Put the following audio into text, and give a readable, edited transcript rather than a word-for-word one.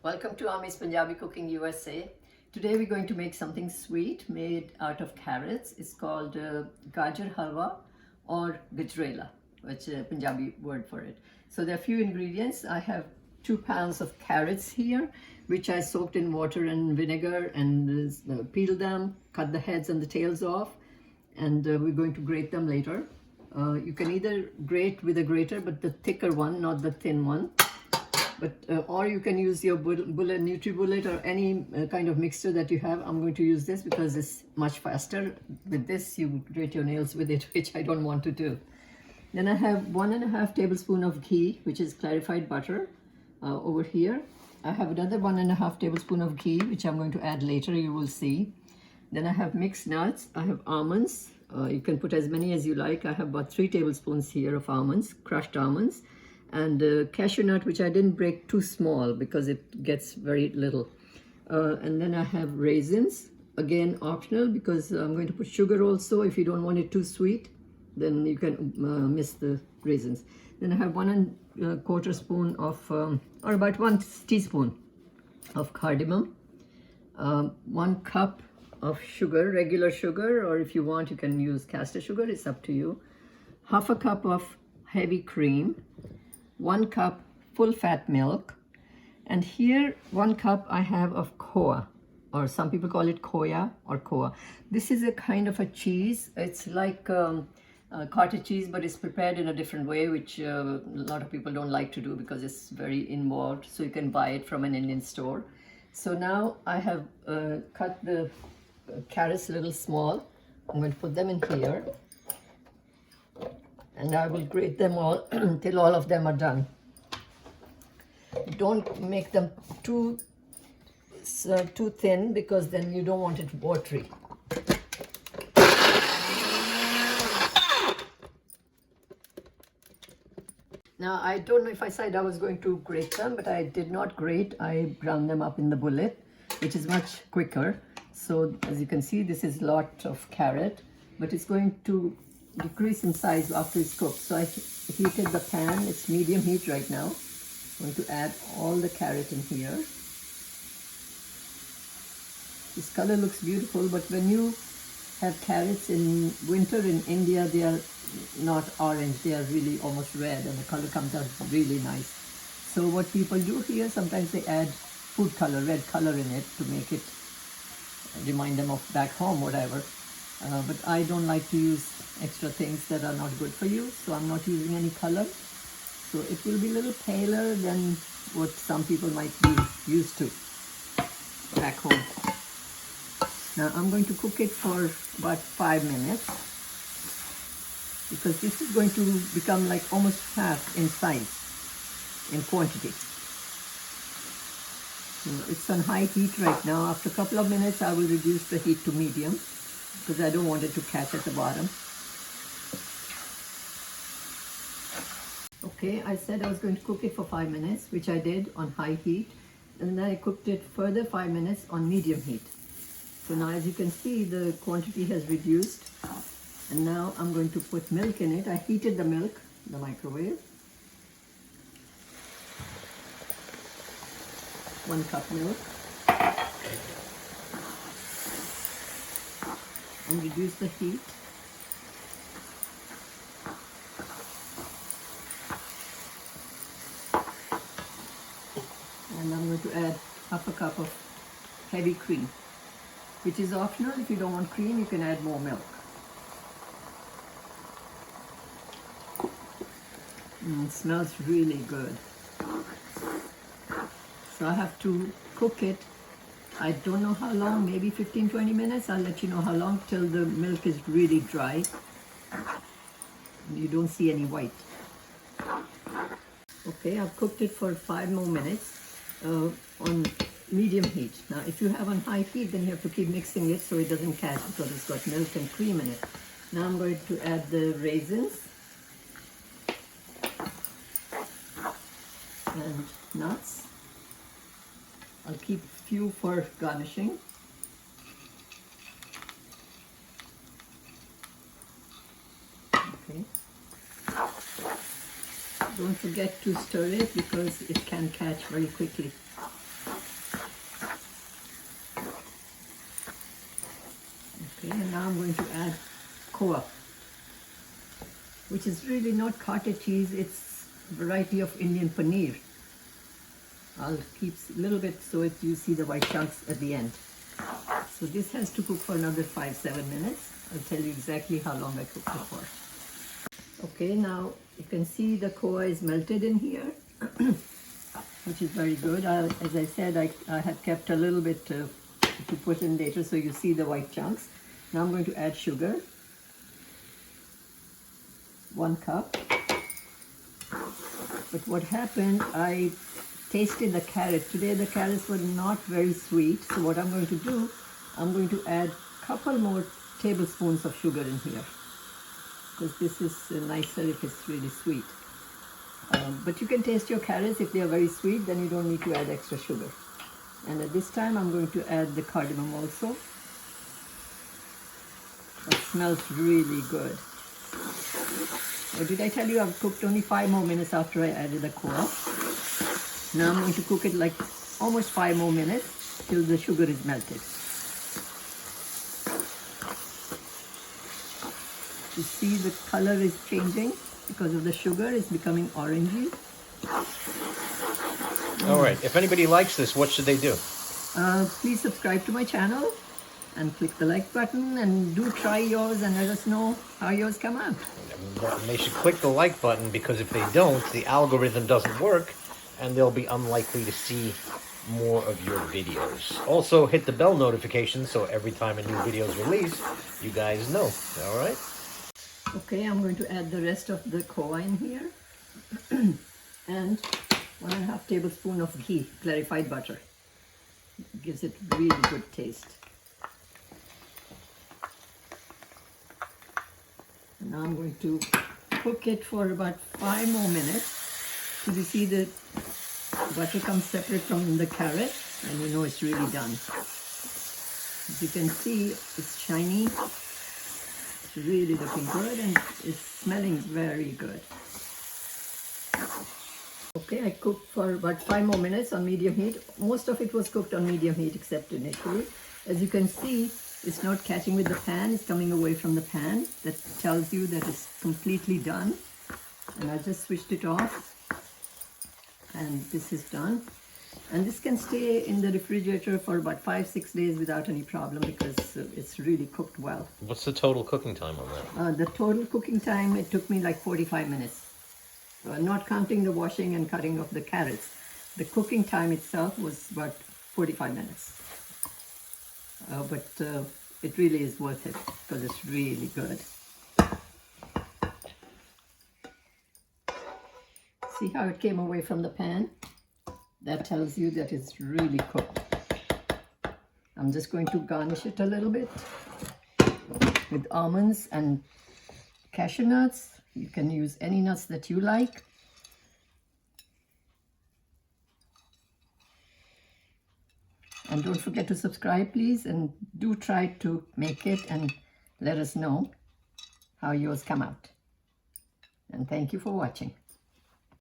Welcome to Ami's Punjabi Cooking USA. Today we're going to make something sweet made out of carrots. It's called Halva or Gajrella, which is a Punjabi word for it. So there are a few ingredients. I have 2 pounds of carrots here, which I soaked in water and vinegar and peeled them, cut the heads and the tails off, and we're going to grate them later. You can either grate with a grater, but the thicker one, not the thin one. Or you can use your bullet, NutriBullet, or any kind of mixture that you have. I'm going to use this because it's much faster. With this, you grate your nails with it, which I don't want to do. Then I have 1.5 tablespoons of ghee, which is clarified butter, over here. I have another 1.5 tablespoons of ghee, which I'm going to add later, you will see. Then I have mixed nuts. I have almonds. You can put as many as you like. I have about 3 tablespoons here of almonds, crushed almonds. And cashew nut, which I didn't break too small because it gets very little. And then I have raisins, again optional because I'm going to put sugar also. If you don't want it too sweet, then you can miss the raisins. Then I have 1.25 spoon of, or about 1 teaspoon of cardamom, 1 cup of sugar, regular sugar, or if you want, you can use caster sugar, it's up to you. Half a cup of heavy cream, 1 cup full fat milk, and here 1 cup I have of Khoya, or some people call it Khoya or Khoya. This is a kind of a cheese. It's like cottage cheese, but it's prepared in a different way, which a lot of people don't like to do because it's very involved. So you can buy it from an Indian store. So now I have cut the carrots a little small. I'm going to put them in here. And I will grate them all till all of them are done. Don't make them too thin because then you don't want it watery. Now, I don't know if I said I was going to grate them, but I did not grate. I ground them up in the bullet, which is much quicker. So as you can see, this is a lot of carrot, but it's going to decrease in size after it's cooked. So I heated the pan. It's medium heat right now. I'm going to add all the carrot in here. This color looks beautiful, but when you have carrots in winter in India, they are not orange. They are really almost red, and the color comes out really nice. So what people do here, sometimes they add food color, red color in it to make it remind them of back home, whatever. But I don't like to use extra things that are not good for you, so I'm not using any color. So it will be a little paler than what some people might be used to back home. Now I'm going to cook it for about 5 minutes because this is going to become like almost half in size, in quantity. So it's on high heat right now. After a couple of minutes I will reduce the heat to medium because I don't want it to catch at the bottom. Okay, I said I was going to cook it for 5 minutes, which I did on high heat, and then I cooked it further 5 minutes on medium heat. So now as you can see, the quantity has reduced, and now I'm going to put milk in it. I heated the milk in the microwave. 1 cup milk. And reduce the heat. And I'm going to add half a cup of heavy cream, which is optional. If you don't want cream, you can add more milk. It smells really good. So I have to cook it. I don't know how long, maybe 15-20 minutes. I'll let you know how long, till the milk is really dry. You don't see any white. Okay, I've cooked it for 5 more minutes on medium heat. Now, if you have on high heat, then you have to keep mixing it so it doesn't catch because it's got milk and cream in it. Now I'm going to add the raisins and nuts. I'll keep a few for garnishing. Okay. Don't forget to stir it because it can catch very quickly. I'm going to add Khoya, which is really not cottage cheese, it's a variety of Indian paneer. I'll keep a little bit so that you see the white chunks at the end. So this has to cook for another 5-7 minutes. I'll tell you exactly how long I cooked it for. Okay, now you can see the Khoya is melted in here, which is very good. As I said, I had kept a little bit to put in later so you see the white chunks. Now I'm going to add sugar, 1 cup. But what happened, I tasted the carrot. Today the carrots were not very sweet, so what I'm going to do, I'm going to add a couple more tablespoons of sugar in here, because this is nicer if it's really sweet. But you can taste your carrots. If they are very sweet, then you don't need to add extra sugar. And at this time I'm going to add the cardamom also. It smells really good. Or did I tell you I've cooked only 5 more minutes after I added the Khoya? Now I'm going to cook it like almost 5 more minutes till the sugar is melted. You see the color is changing because of the sugar. It's becoming orangey. All right, if anybody likes this, what should they do? Please subscribe to my channel and click the like button, and do try yours and let us know how yours come out. They should click the like button, because if they don't, the algorithm doesn't work and they'll be unlikely to see more of your videos. Also, hit the bell notification so every time a new video is released, you guys know. All right? Okay, I'm going to add the rest of the Khoya in here and 1.5 tablespoons of ghee, clarified butter. It gives it really good taste. Now I'm going to cook it for about 5 more minutes till you see the butter comes separate from the carrot, and you know it's really done. As you can see, it's shiny. It's really looking good and it's smelling very good. Okay, I cooked for about 5 more minutes on medium heat. Most of it was cooked on medium heat except initially. As you can see, it's not catching with the pan, it's coming away from the pan. That tells you that it's completely done. And I just switched it off. And this is done. And this can stay in the refrigerator for about 5-6 days without any problem, because it's really cooked well. What's the total cooking time on that? The total cooking time, it took me like 45 minutes. Not counting the washing and cutting of the carrots. The cooking time itself was about 45 minutes. But it really is worth it because it's really good. See how it came away from the pan? That tells you that it's really cooked. I'm just going to garnish it a little bit with almonds and cashew nuts. You can use any nuts that you like. And don't forget to subscribe, please, and do try to make it and let us know how yours come out. And thank you for watching.